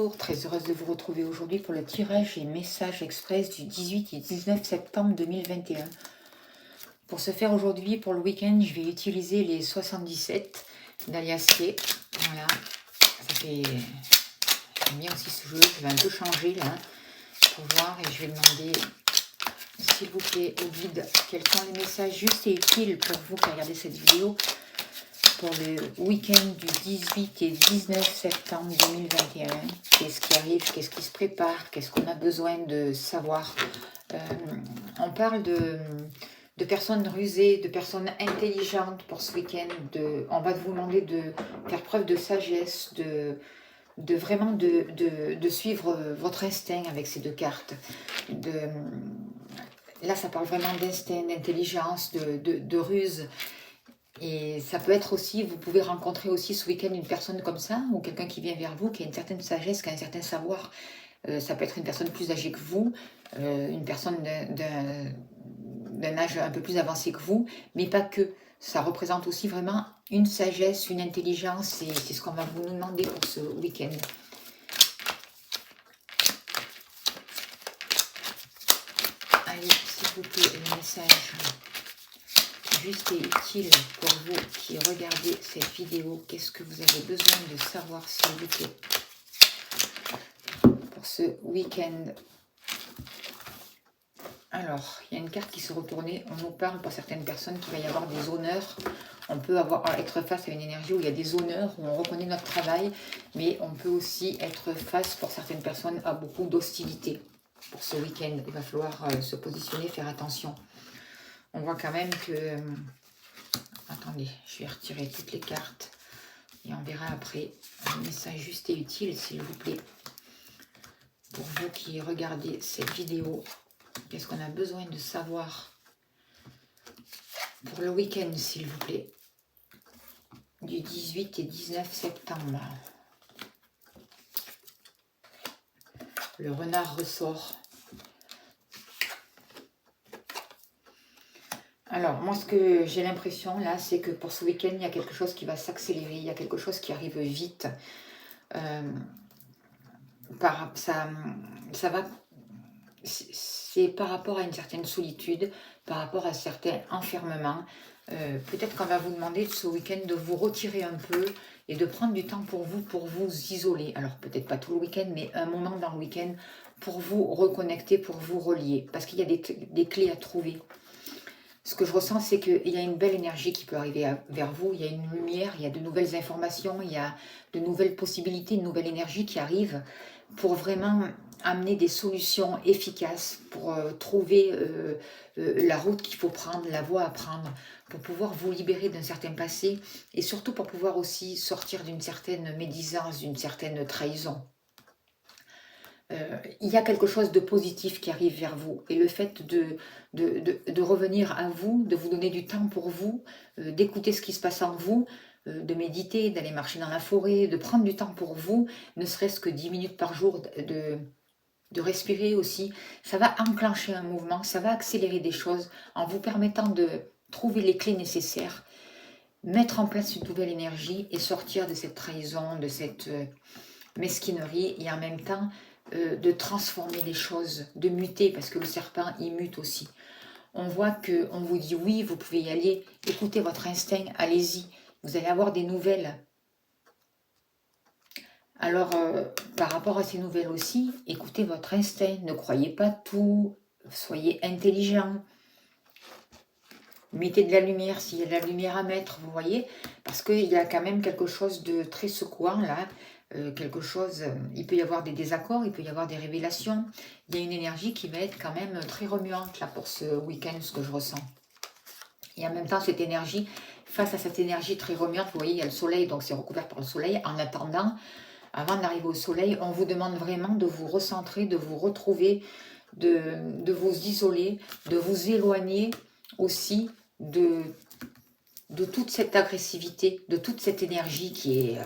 bonjour, très heureuse de vous retrouver aujourd'hui pour le tirage et message express du 18 et 19 septembre 2021. Pour ce faire aujourd'hui, pour le week-end, je vais utiliser les 77 d'Aliastier. Voilà, ça fait... J'aime bien aussi ce jeu, je vais un peu changer là, pour voir, et je vais demander, s'il vous plaît, au guide, quels sont les messages justes et utiles pour vous qui regardez cette vidéo pour le week-end du 18 et 19 septembre 2021. Qu'est-ce qui arrive, qu'est-ce qui se prépare, qu'est-ce qu'on a besoin de savoir. On parle de personnes rusées, de personnes intelligentes pour ce week-end. On va vous demander de faire preuve de sagesse, vraiment de suivre votre instinct avec ces deux cartes. Là, ça parle vraiment d'instinct, d'intelligence, de ruse. Et ça peut être aussi, vous pouvez rencontrer aussi ce week-end une personne comme ça, ou quelqu'un qui vient vers vous, qui a une certaine sagesse, qui a un certain savoir. Ça peut être une personne plus âgée que vous, une personne d'un âge un peu plus avancé que vous, mais pas que. Ça représente aussi vraiment une sagesse, une intelligence, et c'est ce qu'on va vous demander pour ce week-end. Allez, s'il vous plaît, le message juste et utile pour vous qui regardez cette vidéo. Qu'est-ce que vous avez besoin de savoir, s'il vous plaît, pour ce week-end? Alors, il y a une carte qui se retournait. On nous parle pour certaines personnes qu'il va y avoir des honneurs. On peut être face à une énergie où il y a des honneurs, où on reconnaît notre travail, mais on peut aussi être face pour certaines personnes à beaucoup d'hostilité. Pour ce week-end, il va falloir se positionner, faire attention. On voit quand même que... attendez, je vais retirer toutes les cartes et on verra après un message juste et utile, s'il vous plaît. Pour vous qui regardez cette vidéo, qu'est-ce qu'on a besoin de savoir pour le week-end, s'il vous plaît, du 18 et 19 septembre. Le renard ressort. Alors, moi, ce que j'ai l'impression, là, c'est que pour ce week-end, il y a quelque chose qui va s'accélérer, il y a quelque chose qui arrive vite. Ça va... C'est par rapport à une certaine solitude, par rapport à certains enfermements. Peut-être qu'on va vous demander ce week-end de vous retirer un peu et de prendre du temps pour vous isoler. Alors, peut-être pas tout le week-end, mais un moment dans le week-end pour vous reconnecter, pour vous relier. Parce qu'il y a des clés à trouver. Ce que je ressens, c'est qu'il y a une belle énergie qui peut arriver vers vous. Il y a une lumière, il y a de nouvelles informations, il y a de nouvelles possibilités, une nouvelle énergie qui arrive pour vraiment amener des solutions efficaces, pour trouver la route qu'il faut prendre, la voie à prendre, pour pouvoir vous libérer d'un certain passé et surtout pour pouvoir aussi sortir d'une certaine médisance, d'une certaine trahison. Il y a quelque chose de positif qui arrive vers vous. Et le fait de revenir à vous, de vous donner du temps pour vous, d'écouter ce qui se passe en vous, de méditer, d'aller marcher dans la forêt, de prendre du temps pour vous, ne serait-ce que 10 minutes par jour, de respirer aussi, ça va enclencher un mouvement, ça va accélérer des choses en vous permettant de trouver les clés nécessaires, mettre en place une nouvelle énergie et sortir de cette trahison, de cette mesquinerie et en même temps de transformer les choses, de muter, parce que le serpent, il mute aussi. On voit qu'on vous dit oui, vous pouvez y aller, écoutez votre instinct, allez-y, vous allez avoir des nouvelles. Alors, par rapport à ces nouvelles aussi, écoutez votre instinct, ne croyez pas tout, soyez intelligent, mettez de la lumière s'il y a de la lumière à mettre, vous voyez, parce qu'il y a quand même quelque chose de très secouant là, quelque chose, il peut y avoir des désaccords, il peut y avoir des révélations, il y a une énergie qui va être quand même très remuante là pour ce week-end, ce que je ressens. Et en même temps, cette énergie, face à cette énergie très remuante, vous voyez, il y a le soleil, donc c'est recouvert par le soleil. En attendant, avant d'arriver au soleil, on vous demande vraiment de vous recentrer, de vous retrouver, de vous isoler, de vous éloigner aussi de toute cette agressivité, de toute cette énergie qui est...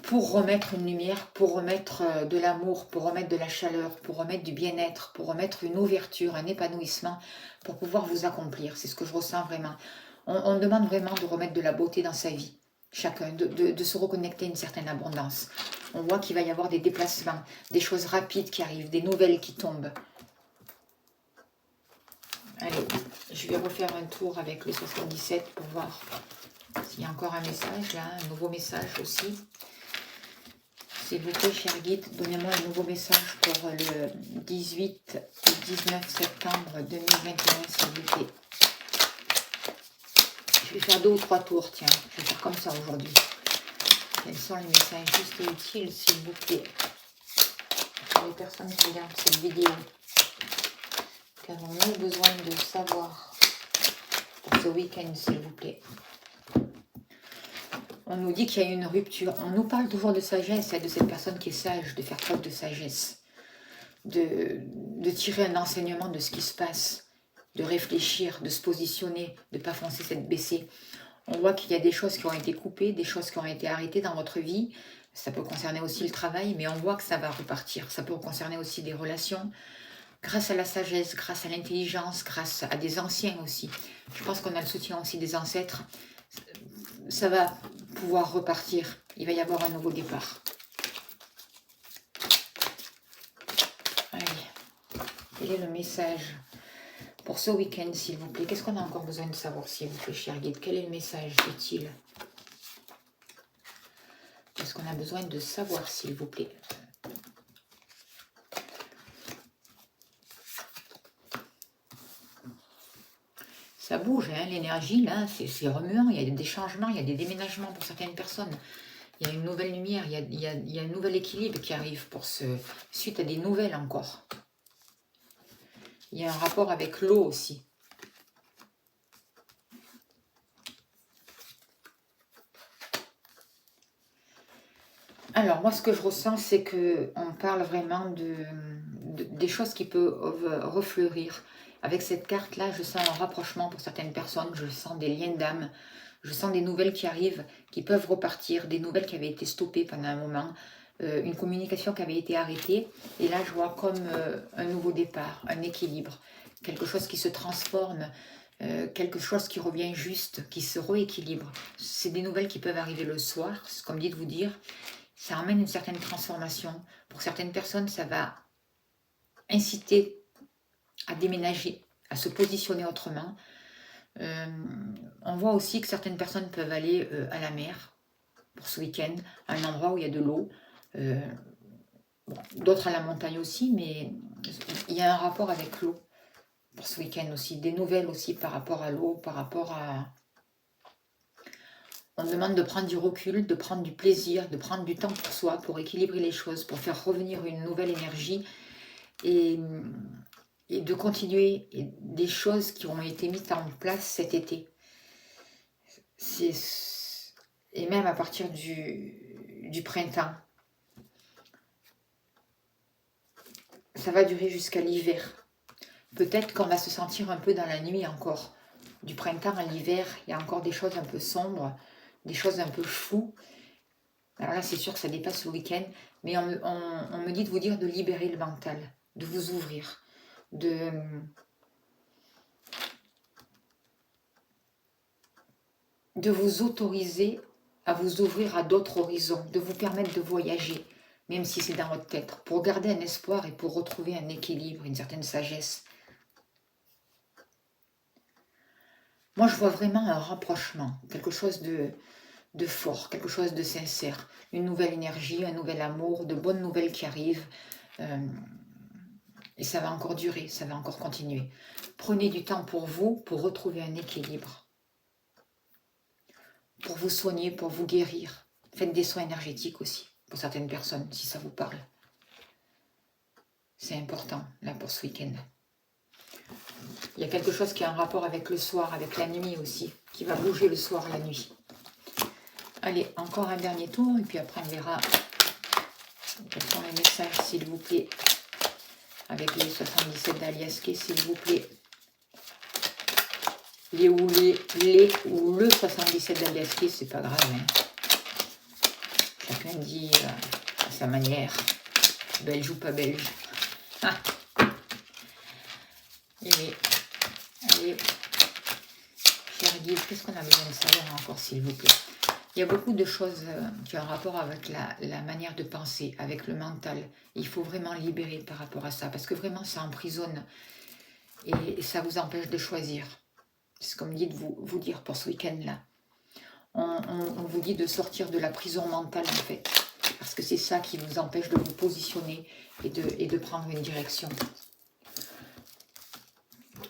pour remettre une lumière, pour remettre de l'amour, pour remettre de la chaleur, pour remettre du bien-être, pour remettre une ouverture, un épanouissement, pour pouvoir vous accomplir. C'est ce que je ressens vraiment. On demande vraiment de remettre de la beauté dans sa vie, chacun, de se reconnecter à une certaine abondance. On voit qu'il va y avoir des déplacements, des choses rapides qui arrivent, des nouvelles qui tombent. Allez, je vais refaire un tour avec les 77 pour voir s'il y a encore un message là, un nouveau message aussi. S'il vous plaît, cher guide, donnez-moi un nouveau message pour le 18 et 19 septembre 2021, s'il vous plaît. Je vais faire 2 ou 3 tours, tiens. Je vais faire comme ça aujourd'hui. Quels sont les messages justes et utiles, s'il vous plaît, pour les personnes qui regardent cette vidéo? Qu'avons-nous besoin de savoir pour ce week-end, s'il vous plaît? On nous dit qu'il y a une rupture. On nous parle toujours de sagesse, de cette personne qui est sage, de faire preuve de sagesse, de tirer un enseignement de ce qui se passe, de réfléchir, de se positionner, de ne pas foncer tête baissée. On voit qu'il y a des choses qui ont été coupées, des choses qui ont été arrêtées dans votre vie. Ça peut concerner aussi le travail, mais on voit que ça va repartir. Ça peut concerner aussi des relations. Grâce à la sagesse, grâce à l'intelligence, grâce à des anciens aussi. Je pense qu'on a le soutien aussi des ancêtres. Ça va pouvoir repartir. Il va y avoir un nouveau départ. Allez. Quel est le message pour ce week-end, s'il vous plaît? Qu'est-ce qu'on a encore besoin de savoir, s'il vous plaît, cher guide? Quel est le message utile? Qu'est-ce qu'on a besoin de savoir, s'il vous plaît? Ça bouge, hein, l'énergie, là, c'est remuant. Il y a des changements, il y a des déménagements pour certaines personnes. Il y a une nouvelle lumière, il y a un nouvel équilibre qui arrive suite à des nouvelles encore. Il y a un rapport avec l'eau aussi. Alors, moi, ce que je ressens, c'est qu'on parle vraiment des choses qui peuvent refleurir. Avec cette carte-là, je sens un rapprochement pour certaines personnes, je sens des liens d'âme, je sens des nouvelles qui arrivent, qui peuvent repartir, des nouvelles qui avaient été stoppées pendant un moment, une communication qui avait été arrêtée. Et là, je vois comme un nouveau départ, un équilibre, quelque chose qui se transforme, quelque chose qui revient juste, qui se rééquilibre. C'est des nouvelles qui peuvent arriver le soir, comme dit de vous dire. Ça amène une certaine transformation. Pour certaines personnes, ça va inciter à déménager, à se positionner autrement. On voit aussi que certaines personnes peuvent aller à la mer pour ce week-end, à un endroit où il y a de l'eau. D'autres à la montagne aussi, mais il y a un rapport avec l'eau pour ce week-end aussi. Des nouvelles aussi par rapport à l'eau, par rapport à... On demande de prendre du recul, de prendre du plaisir, de prendre du temps pour soi, pour équilibrer les choses, pour faire revenir une nouvelle énergie et de continuer des choses qui ont été mises en place cet été. Et même à partir du printemps. Ça va durer jusqu'à l'hiver. Peut-être qu'on va se sentir un peu dans la nuit encore. Du printemps à l'hiver, il y a encore des choses un peu sombres, des choses un peu floues. Alors là, c'est sûr que ça dépasse le week-end, mais on me dit de vous dire de libérer le mental, de vous ouvrir, de vous autoriser à vous ouvrir à d'autres horizons, de vous permettre de voyager, même si c'est dans votre tête, pour garder un espoir et pour retrouver un équilibre, une certaine sagesse. Moi, je vois vraiment un rapprochement, quelque chose de fort, quelque chose de sincère, une nouvelle énergie, un nouvel amour, de bonnes nouvelles qui arrivent. Et ça va encore durer, ça va encore continuer. Prenez du temps pour vous, pour retrouver un équilibre. Pour vous soigner, pour vous guérir. Faites des soins énergétiques aussi, pour certaines personnes, si ça vous parle. C'est important, là, pour ce week-end. Il y a quelque chose qui a un rapport avec le soir, avec la nuit aussi, qui va bouger le soir, la nuit. Allez, encore un dernier tour, et puis après on verra quels sont les messages, s'il vous plaît, avec les 77 d'Aliasqué, s'il vous plaît. Les ou le 77 d'Aliasqué, c'est pas grave. Hein. Chacun dit à sa manière, belge ou pas belge. Ah. Allez, cher guide, qu'est-ce qu'on a besoin de savoir encore, s'il vous plaît? Il y a beaucoup de choses qui ont un rapport avec la manière de penser, avec le mental. Il faut vraiment libérer par rapport à ça, parce que vraiment, ça emprisonne et ça vous empêche de choisir. C'est ce qu'on me dit de vous dire pour ce week-end-là. On vous dit de sortir de la prison mentale, en fait, parce que c'est ça qui vous empêche de vous positionner et de prendre une direction.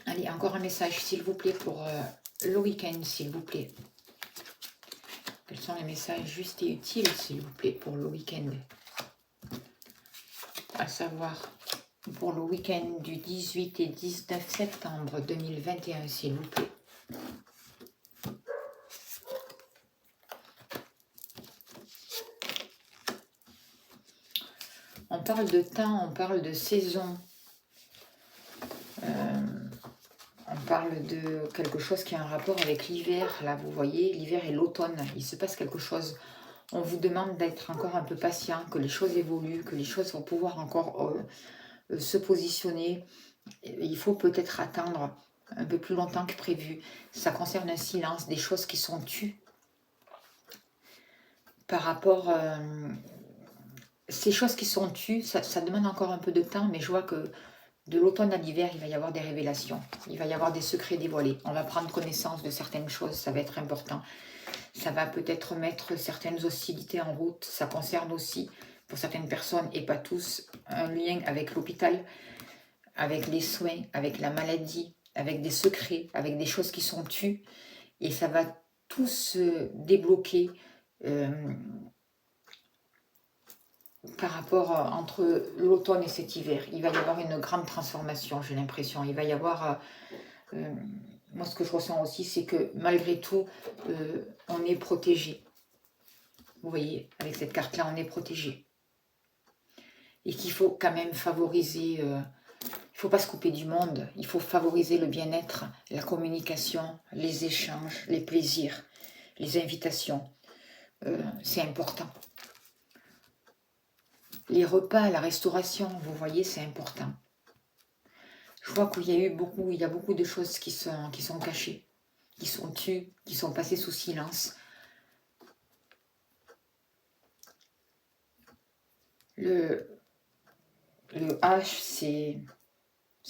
Allez, encore un message, s'il vous plaît, pour le week-end, s'il vous plaît. Quels sont les messages justes et utiles, s'il vous plaît, pour le week-end? À savoir, pour le week-end du 18 et 19 septembre 2021, s'il vous plaît. On parle de temps, on parle de saison. On parle de quelque chose qui a un rapport avec l'hiver. Là, vous voyez, l'hiver et l'automne. Il se passe quelque chose. On vous demande d'être encore un peu patient, que les choses évoluent, que les choses vont pouvoir encore se positionner. Il faut peut-être attendre un peu plus longtemps que prévu. Ça concerne un silence, des choses qui sont tues. Par rapport... ces choses qui sont tues, ça demande encore un peu de temps, mais je vois que de l'automne à l'hiver, il va y avoir des révélations. Il va y avoir des secrets dévoilés. On va prendre connaissance de certaines choses, ça va être important. Ça va peut-être mettre certaines hostilités en route. Ça concerne aussi, pour certaines personnes, et pas tous, un lien avec l'hôpital, avec les soins, avec la maladie, avec des secrets, avec des choses qui sont tues. Et ça va tout se débloquer par rapport entre l'automne et cet hiver. Il va y avoir une grande transformation, j'ai l'impression. Il va y avoir... moi, ce que je ressens aussi, c'est que malgré tout, on est protégé. Vous voyez, avec cette carte-là, on est protégé. Et qu'il faut quand même favoriser... il ne faut pas se couper du monde. Il faut favoriser le bien-être, la communication, les échanges, les plaisirs, les invitations. C'est important. Les repas, la restauration, vous voyez, c'est important. Je vois qu'il y a beaucoup de choses qui sont cachées, qui sont tues, qui sont passées sous silence. Le H, c'est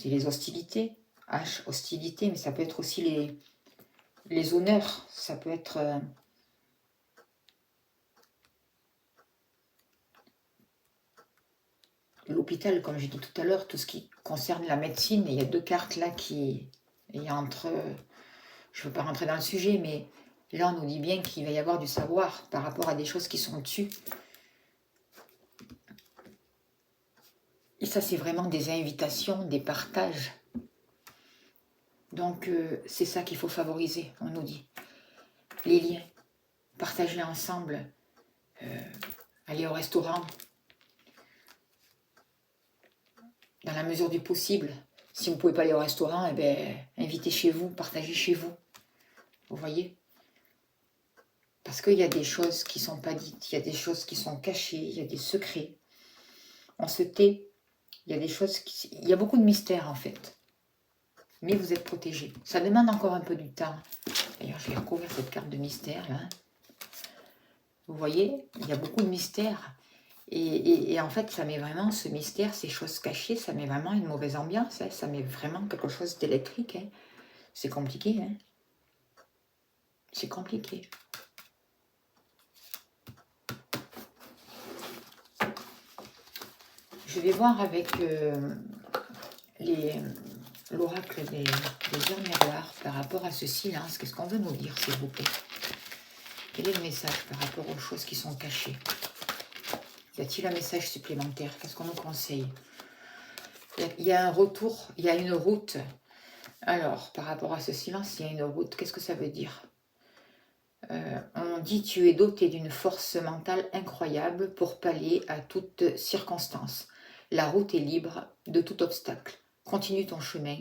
les hostilités. H, hostilité, mais ça peut être aussi les honneurs. Ça peut être... l'hôpital, comme j'ai dit tout à l'heure, tout ce qui concerne la médecine. Et il y a deux cartes là qui... Il y a entre... je ne veux pas rentrer dans le sujet, mais là, on nous dit bien qu'il va y avoir du savoir par rapport à des choses qui sont tues. Et ça, c'est vraiment des invitations, des partages. Donc, c'est ça qu'il faut favoriser, on nous dit. Les liens, partager ensemble, aller au restaurant, dans la mesure du possible. Si vous ne pouvez pas aller au restaurant, eh bien, invitez chez vous, partagez chez vous. Vous voyez? Parce qu'il y a des choses qui ne sont pas dites, il y a des choses qui sont cachées, il y a des secrets. On se tait, il y a des choses il y a beaucoup de mystères en fait. Mais vous êtes protégés. Ça demande encore un peu du temps. D'ailleurs, je vais recouvrir cette carte de mystère là. Vous voyez, il y a beaucoup de mystères. Et en fait, ça met vraiment ce mystère, ces choses cachées, ça met vraiment une mauvaise ambiance. Hein. Ça met vraiment quelque chose d'électrique. Hein. C'est compliqué. Hein. C'est compliqué. Je vais voir avec l'oracle des heures miroirs par rapport à ce silence. Qu'est-ce qu'on veut nous dire, s'il vous plaît? Quel est le message par rapport aux choses qui sont cachées? Y a-t-il un message supplémentaire? Qu'est-ce qu'on nous conseille? Il y a un retour, il y a une route. Alors, par rapport à ce silence, il y a une route. Qu'est-ce que ça veut dire? On dit tu es doté d'une force mentale incroyable pour pallier à toute circonstance. La route est libre de tout obstacle. Continue ton chemin.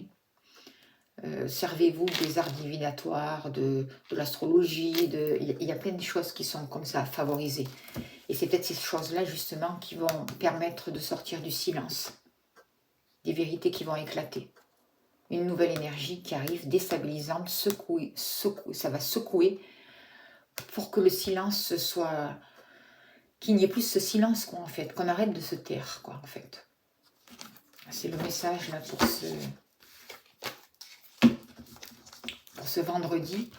Servez-vous des arts divinatoires, de l'astrologie. Il y a plein de choses qui sont comme ça favorisées. Et c'est peut-être ces choses-là justement qui vont permettre de sortir du silence. Des vérités qui vont éclater. Une nouvelle énergie qui arrive déstabilisante, ça va secouer pour que le silence soit... qu'il n'y ait plus ce silence, quoi, en fait. Qu'on arrête de se taire, quoi, en fait. C'est le message, là, pour ce vendredi,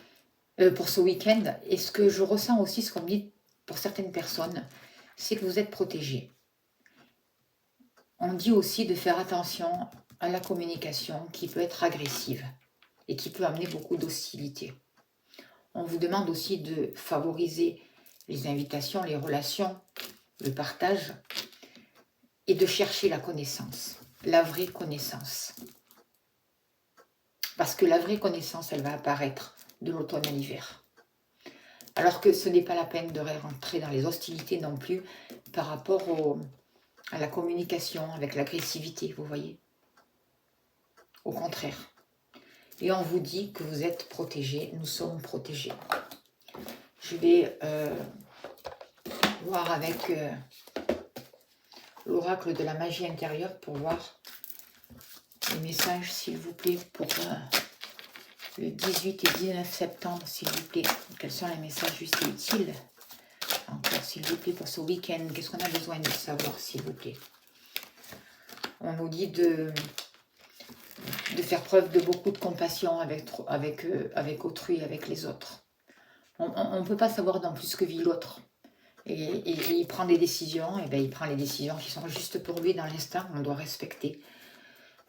pour ce week-end. Et ce que je ressens aussi, ce qu'on me dit pour certaines personnes, c'est que vous êtes protégés. On dit aussi de faire attention à la communication qui peut être agressive et qui peut amener beaucoup d'hostilité. On vous demande aussi de favoriser les invitations, les relations, le partage et de chercher la connaissance, la vraie connaissance. Parce que la vraie connaissance, elle va apparaître de l'automne à l'hiver. Alors que ce n'est pas la peine de rentrer dans les hostilités non plus par rapport à la communication avec l'agressivité, vous voyez. Au contraire. Et on vous dit que vous êtes protégés, nous sommes protégés. Je vais voir avec l'oracle de la magie intérieure pour voir les messages, s'il vous plaît, pour le 18 et 19 septembre, s'il vous plaît. Quels sont les messages justes et utiles? Encore, s'il vous plaît, pour ce week-end. Qu'est-ce qu'on a besoin de savoir, s'il vous plaît? On nous dit de faire preuve de beaucoup de compassion avec autrui, avec les autres. On ne peut pas savoir dans plus ce que vit l'autre. Et il prend des décisions, et bien il prend les décisions qui sont justes pour lui dans l'instant, on doit respecter.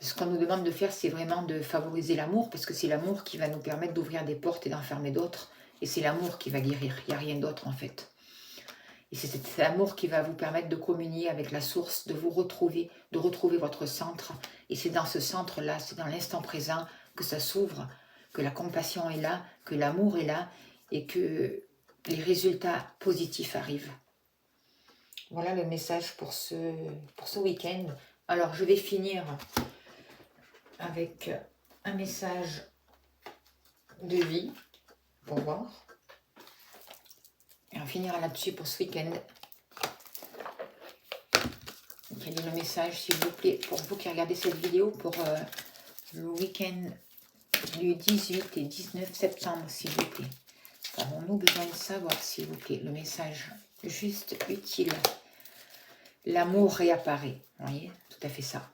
Ce qu'on nous demande de faire, c'est vraiment de favoriser l'amour, parce que c'est l'amour qui va nous permettre d'ouvrir des portes et d'enfermer d'autres. Et c'est l'amour qui va guérir, il n'y a rien d'autre en fait. Et c'est cet amour qui va vous permettre de communier avec la source, de vous retrouver, de retrouver votre centre. Et c'est dans ce centre-là, c'est dans l'instant présent que ça s'ouvre, que la compassion est là, que l'amour est là, et que les résultats positifs arrivent. Voilà le message pour ce week-end. Alors, je vais finir avec un message de vie, pour voir. Et on finira là-dessus pour ce week-end. Quel est le message, s'il vous plaît, pour vous qui regardez cette vidéo, pour le week-end du 18 et 19 septembre, s'il vous plaît. Avons-nous besoin de savoir, s'il vous plaît, le message juste utile? L'amour réapparaît. Vous voyez, tout à fait ça.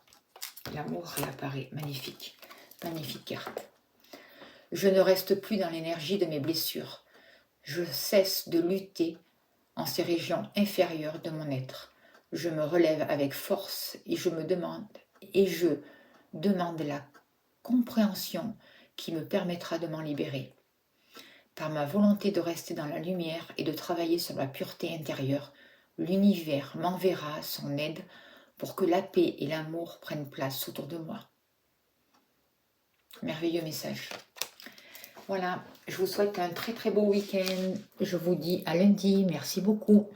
L'amour réapparaît. Magnifique. Magnifique carte. Je ne reste plus dans l'énergie de mes blessures. Je cesse de lutter en ces régions inférieures de mon être. Je me relève avec force et je demande la compréhension qui me permettra de m'en libérer. Par ma volonté de rester dans la lumière et de travailler sur ma pureté intérieure, l'univers m'enverra son aide pour que la paix et l'amour prennent place autour de moi. Merveilleux message. Voilà, je vous souhaite un très très beau week-end. Je vous dis à lundi. Merci beaucoup.